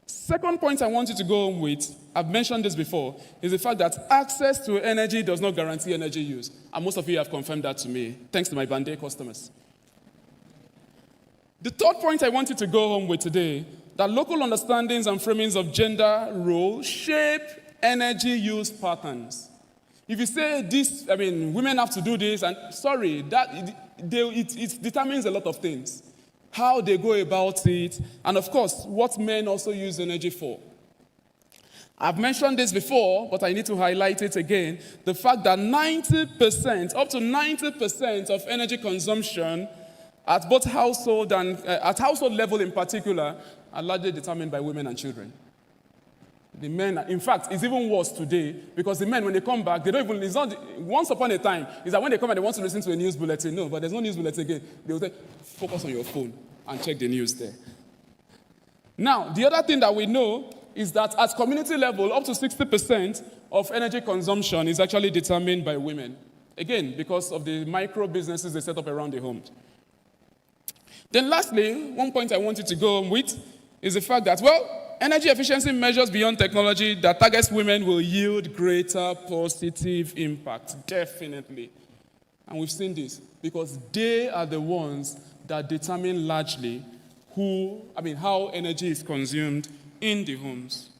Second point I want you to go on with, I've mentioned this before, is the fact that access to energy does not guarantee energy use. And most of you have confirmed that to me, thanks to my Band-Aid customers. The third point I want you to go home with today, that local understandings and framings of gender role shape energy use patterns. If you say this, women have to do this, and sorry, it determines a lot of things. How they go about it, and of course, what men also use energy for. I've mentioned this before, but I need to highlight it again. The fact that 90%, up to 90% of energy consumption at both household and at household level in particular are largely determined by women and children. The men, in fact, it's even worse today because the men, when they come back, they don't even, it's not, once upon a time, is that when they come and they want to listen to a news bulletin. No, but there's no news bulletin again. They will say, focus on your phone and check the news there. Now, the other thing that we know is that at community level, up to 60% of energy consumption is actually determined by women. Again, because of the micro businesses they set up around the homes. Then lastly, one point I wanted to go on with is the fact that, well, energy efficiency measures beyond technology that targets women will yield greater positive impact, definitely. And we've seen this because they are the ones that determine largely how energy is consumed in the homes.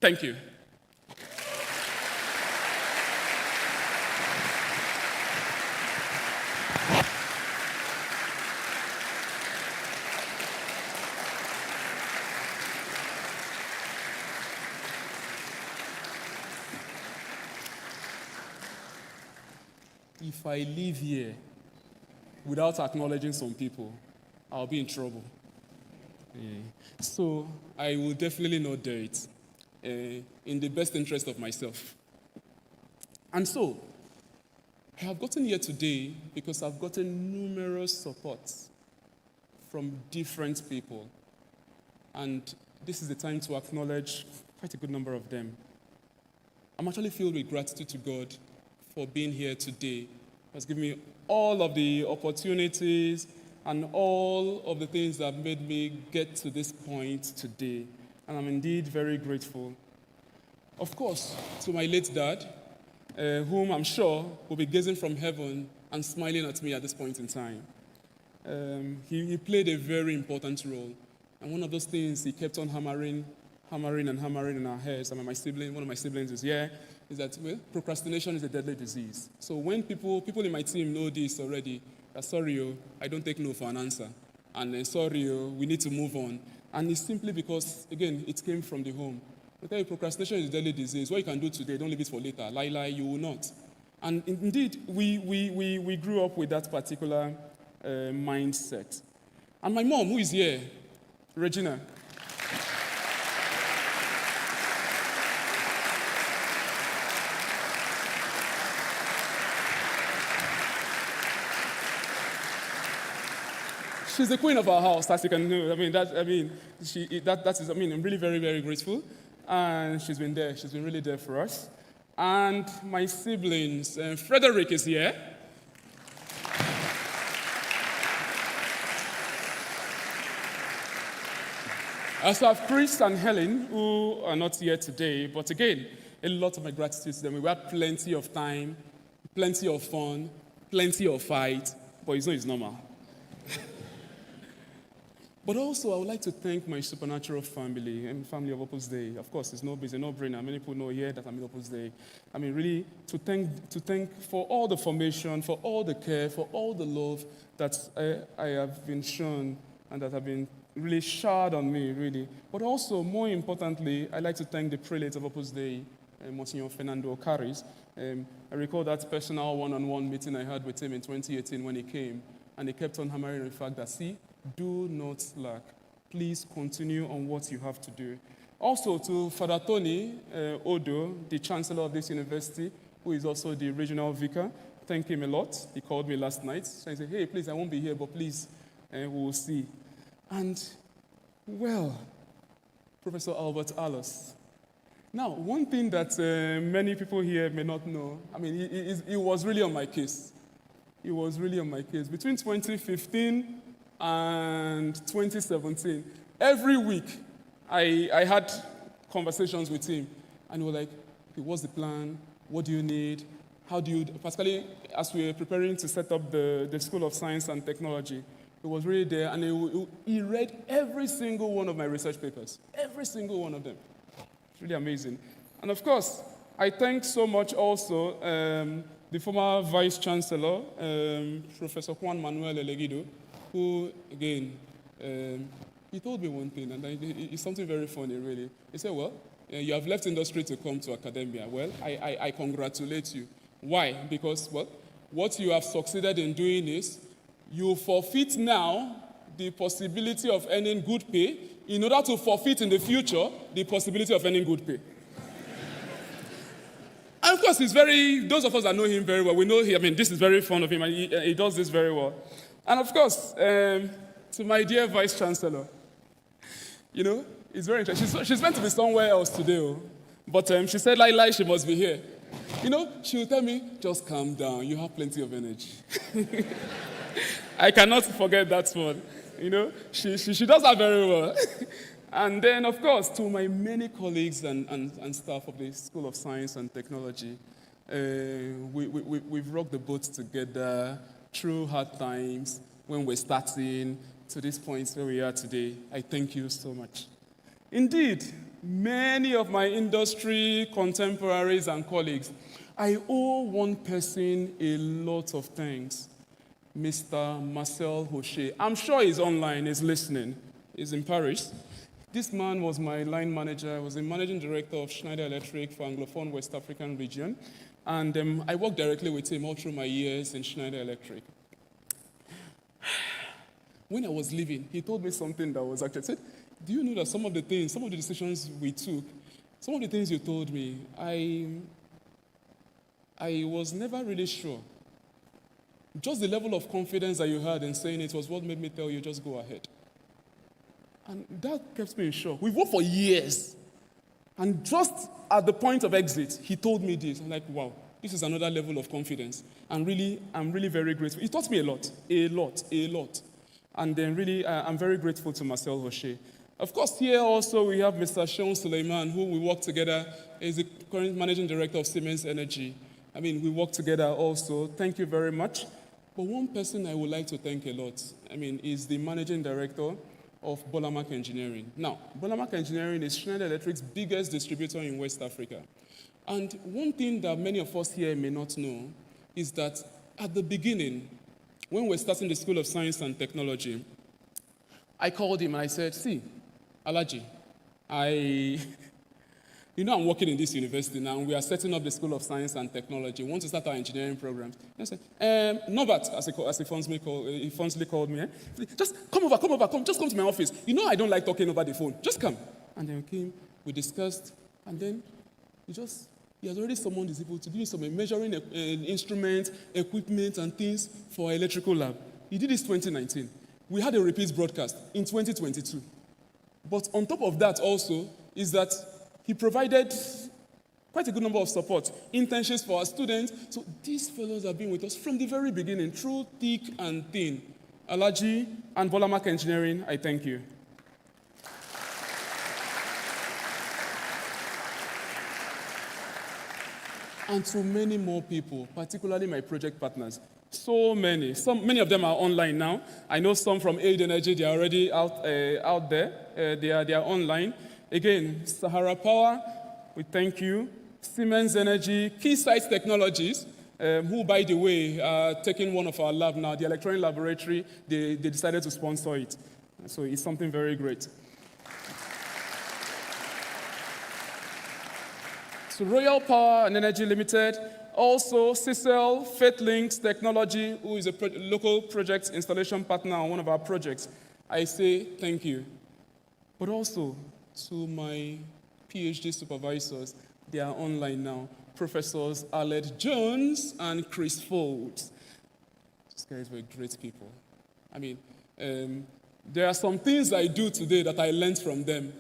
Thank you. if I leave here without acknowledging some people, I'll be in trouble. So I will definitely not do it in the best interest of myself. And so, I have gotten here today because I've gotten numerous supports from different people. And this is the time to acknowledge quite a good number of them. I'm actually filled with gratitude to God for being here today. He has given me all of the opportunities and all of the things that made me get to this point today. And I'm indeed very grateful. Of course, to my late dad, whom I'm sure will be gazing from heaven and smiling at me at this point in time. He played a very important role. And one of those things he kept on hammering in our heads. One of my siblings is here, is that, well, procrastination is a deadly disease. So when people in my team know this already, sorry, I don't take no for an answer. And sorry, we need to move on. And it's simply because, again, it came from the home. I tell you, procrastination is a deadly disease. What you can do today, don't leave it for later. Lie, you will not. And indeed, we grew up with that particular mindset. And my mom, who is here, Regina. She's the queen of our house, as you can know. I'm really very, very grateful. And she's been there. She's been really there for us. And my siblings, Frederick is here. I also have Chris and Helen, who are not here today. But again, a lot of my gratitude to them. We had plenty of time, plenty of fun, plenty of fight. But it's normal. But also, I would like to thank my supernatural family and family of Opus Dei. Of course, it's a no-brainer. Many people know here that I'm in Opus Dei. I mean, really, to thank for all the formation, for all the care, for all the love that I have been shown and that have been really showered on me, really. But also, more importantly, I'd like to thank the prelate of Opus Dei, Monsignor Fernando Caris. I recall that personal one-on-one meeting I had with him in 2018 when he came, and he kept on hammering the fact that, see, do not slack. Please continue on what you have to do. Also to Father Tony Odo, the chancellor of this university, who is also the regional vicar. Thank him a lot. He called me last night. So I said, hey, please, I won't be here, but please, we will see. And, well, Professor Albert Allos. Now, one thing that many people here may not know, I mean, he was really on my case. He was really on my case. Between 2015 and 2017, every week I had conversations with him, and he was like, okay, what's the plan? What do you need? How do you, particularly as we were preparing to set up the School of Science and Technology, he was really there, and he read every single one of my research papers, every single one of them. It's really amazing. And of course, I thank so much also the former Vice Chancellor, Professor Juan Manuel Elegido, who, again, he told me one thing, and it's something very funny, really. He said, well, you have left industry to come to academia. Well, I congratulate you. Why? Because, well, what you have succeeded in doing is you forfeit now the possibility of earning good pay in order to forfeit in the future the possibility of earning good pay. And of course, those of us that know him very well, we know him, I mean, this is very fond of him, and he does this very well. And of course, to my dear Vice Chancellor, you know, it's very interesting. She's meant to be somewhere else today, but she said, Lai, she must be here. You know, she will tell me, just calm down, you have plenty of energy. I cannot forget that one. You know, she does that very well. And then, of course, to my many colleagues and staff of the School of Science and Technology, we've rocked the boat together through hard times when we're starting to this point where we are today. I thank you so much. Indeed, many of my industry contemporaries and colleagues, I owe one person a lot of thanks, Mr. Marcel Hoche. I'm sure he's online, he's listening. He's in Paris. This man was my line manager. I was the managing director of Schneider Electric for Anglophone West African region. And I worked directly with him all through my years in Schneider Electric. When I was leaving, he told me something that was actually said, do you know that some of the decisions we took, some of the things you told me, I was never really sure. Just the level of confidence that you had in saying it was what made me tell you, just go ahead. And that kept me in shock. We worked for years. And just at the point of exit, he told me this. I'm like, wow, this is another level of confidence. And really, I'm really very grateful. He taught me a lot. And then really, I'm very grateful to Marcel Rocher. Of course, here also we have Mr. Sean Suleiman, who we work together. He's the current managing director of Siemens Energy. I mean, we work together also. Thank you very much. But one person I would like to thank a lot, is the managing director of Bolamark Engineering. Now, Bolamark Engineering is Schneider Electric's biggest distributor in West Africa. And one thing that many of us here may not know is that at the beginning, when we're starting the School of Science and Technology, I called him and I said, see, Alaji, I'm working in this university now, and we are setting up the School of Science and Technology. We want to start our engineering programs. I said, Norbert, as he fondly called me, just come to my office. You know I don't like talking over the phone. Just come. And then we came, we discussed, and then he has already summoned his people to do some measuring instruments, equipment, and things for our electrical lab. He did this 2019. We had a repeat broadcast in 2022. But on top of that also is that he provided quite a good number of support, internships for our students. So these fellows have been with us from the very beginning, through thick and thin. Alaji and Bolamark Engineering, I thank you. And to many more people, particularly my project partners. So many. Many of them are online now. I know some from Aid Energy, they are already out there. They are online. Again, Sahara Power, we thank you. Siemens Energy, Keysight Technologies, who, by the way, are taking one of our lab now, the electronic laboratory, they decided to sponsor it. So it's something very great. So Royal Power and Energy Limited, also CICEL, FaithLinks Technology, who is a local project installation partner on one of our projects. I say thank you. But also to my PhD supervisors, they are online now, Professors Aled Jones and Chris Folds. These guys were great people. There are some things I do today that I learned from them.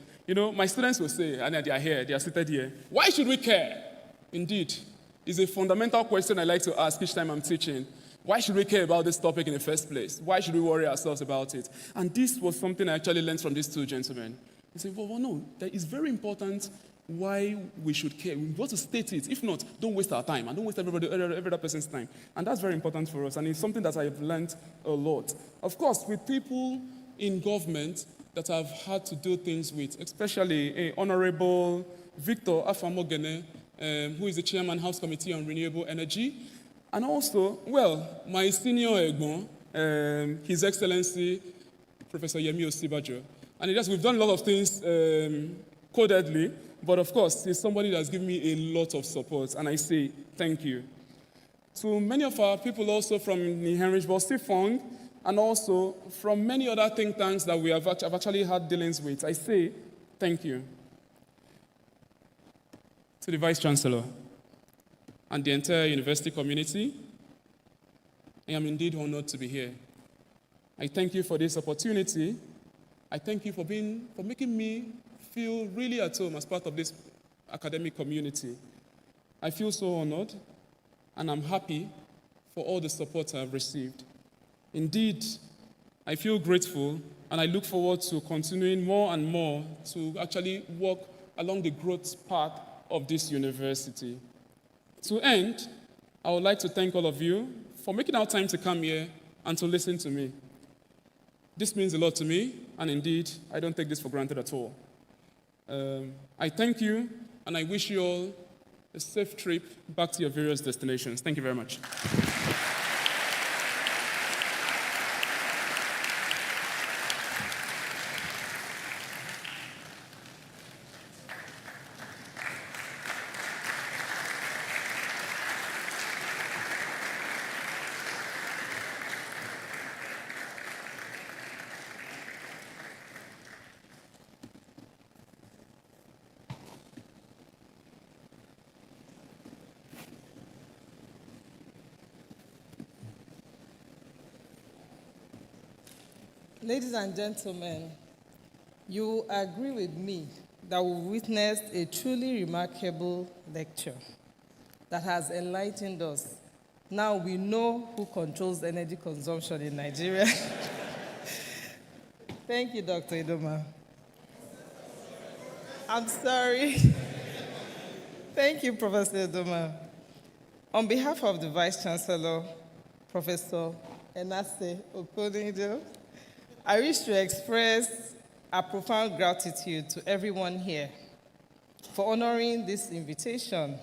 My students will say, and they are here, they are seated here, why should we care? Indeed, it's a fundamental question I like to ask each time I'm teaching. Why should we care about this topic in the first place? Why should we worry ourselves about it? And this was something I actually learned from these two gentlemen. They say, well, no, that is very important why we should care. We want to state it. If not, don't waste our time and don't waste every other person's time. And that's very important for us, and it's something that I've learned a lot. Of course, with people in government that I've had to do things with, especially Honorable Victor Afamogene, who is the Chairman House Committee on Renewable Energy, and also, my senior Egbon, His Excellency, Professor Yemi Osibajo. And we've done a lot of things codedly, but of course, he's somebody that's given me a lot of support, and I say thank you. To many of our people also from the Heinrich Bossi Fund, and also from many other think tanks that I've actually had dealings with, I say thank you. To the Vice Chancellor and the entire university community, I am indeed honored to be here. I thank you for this opportunity. I thank you for making me feel really at home as part of this academic community. I feel so honored, and I'm happy for all the support I've received. Indeed, I feel grateful, and I look forward to continuing more and more to actually walk along the growth path of this university. To end, I would like to thank all of you for making our time to come here and to listen to me. This means a lot to me, and indeed, I don't take this for granted at all. I thank you, and I wish you all a safe trip back to your various destinations. Thank you very much. Ladies and gentlemen, you will agree with me that we witnessed a truly remarkable lecture that has enlightened us. Now we know who controls energy consumption in Nigeria. Thank you, Dr. Edomah. I'm sorry. Thank you, Professor Edomah. On behalf of the Vice Chancellor, Professor Enase Okonijo, I wish to express our profound gratitude to everyone here for honoring this invitation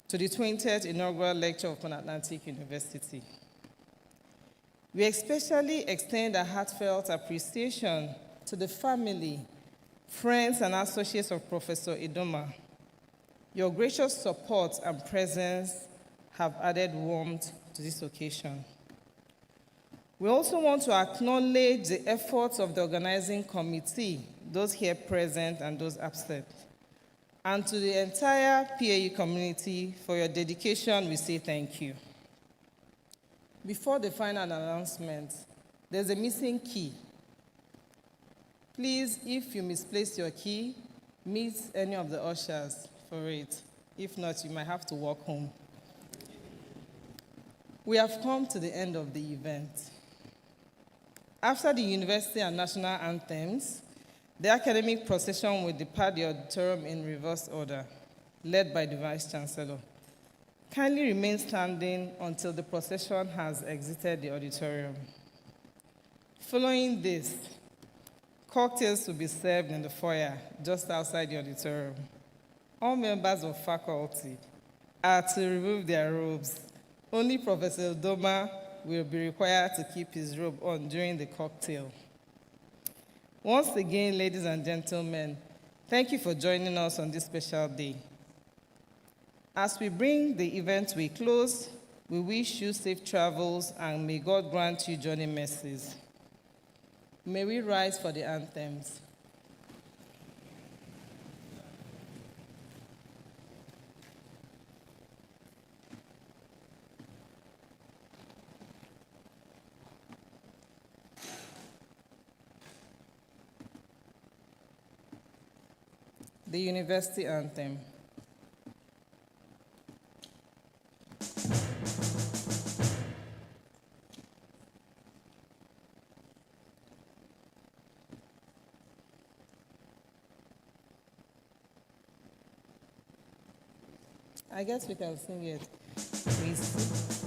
to the 20th Inaugural Lecture of Pan-Atlantic University. We especially extend a heartfelt appreciation to the family, friends, and associates of Professor Edomah. Your gracious support and presence have added warmth to this occasion. We also want to acknowledge the efforts of the organizing committee, those here present and those absent. And to the entire PAU community, for your dedication, we say thank you. Before the final announcement, there's a missing key. Please, if you misplace your key, meet any of the ushers for it. If not, you might have to walk home. We have come to the end of the event. After the university and national anthems, the academic procession will depart the auditorium in reverse order, led by the Vice Chancellor. Kindly remain standing until the procession has exited the auditorium. Following this, cocktails will be served in the foyer just outside the auditorium. All members of faculty are to remove their robes. Only Professor Edomah will be required to keep his robe on during the cocktail. Once again, ladies and gentlemen, thank you for joining us on this special day. As we bring the event to a close, we wish you safe travels and may God grant you journey mercies. May we rise for the anthems. The University Anthem. I guess we can sing it. Please.